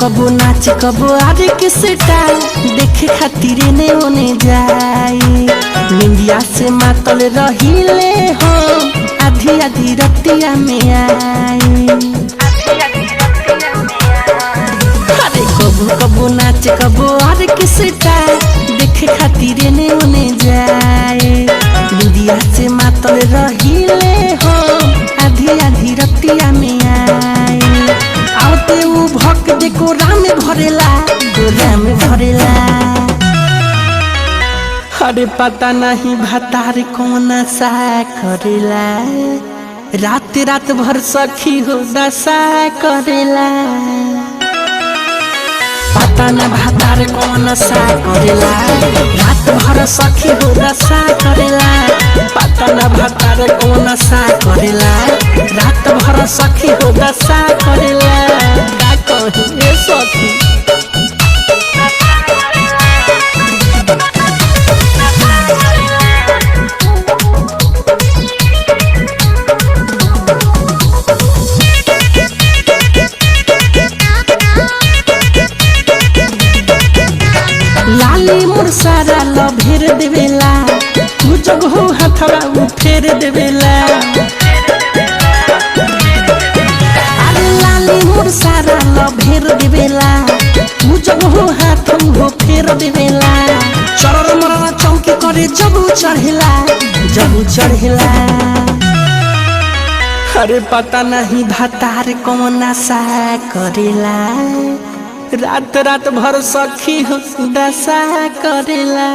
कबो नाच कबो आरे के स्टाइल देखे खातिर ने ओने जाई। निंदिया से मातल रहिले हो आधी आधी रतिया में आई। अरे कबो कबो नाच कबो आरे के स्टाइल देखे खातिर ने ओने जाई। निंदिया से मातल रहिले हो आधी आधी रतिया में आई। आवते उ भक दे गोरा में भरेला गोरा में भरेला। अरे पता नहीं भतार कौन सा करेला रात रात भर सखी हो दशा करेला। पता न भतार कौन सा करेला रात भर सखी हो दशा करेला। पता न भतार कौन सा करेला रात भर सखी हो दशा करेला। का कहे सखी लाली मुरसारा लो भेर देवेला तू जग हो हथवा उ फेर देवेला। अरे लाली मुरसारा लो भेर देवेला तू जग हो हाथ हो फेर देवेला। चरर मरना चौकी करे जब चढ़ेला जब चढ़ेला। अरे पता नहीं भतार कौन सा करेला रात रात भर सखी हो दशा करेला।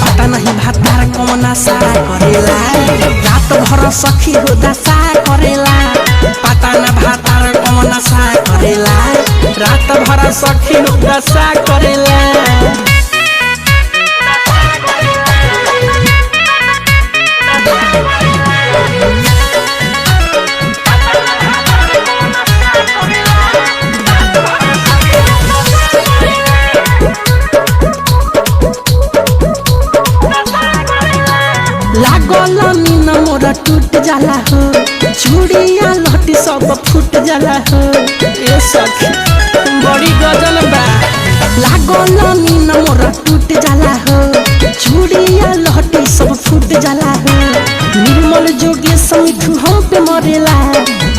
पता नहीं भतार कौन सा करेला रात भर सखी हो दशा करेला। पता न भतार कौन सा करेला रात भर सखी हो दशा करेला। लागल मीन मोरा टूट जाला हो चूड़िया लहटी सब फूट जाला हो। ए सखी बड़ी गजल बा। लागल मीन मोरा टूट जाला हो चूड़िया लहटी सब फूट जाला हो। निर्मल जोगे समिठू हम पे मरेला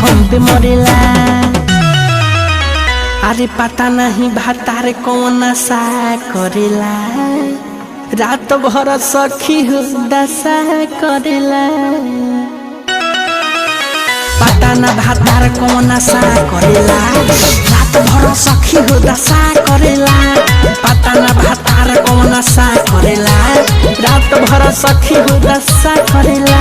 हम पे मरेला। अरे पता नहीं भतार कौन सा करेला रात भर सखी हो दशा करेला। पता न भतार कौन सा करेला रात भर सखी हो दशा करेला। पता न भतार कौन सा करेला रात भर सखी हो दशा करेला।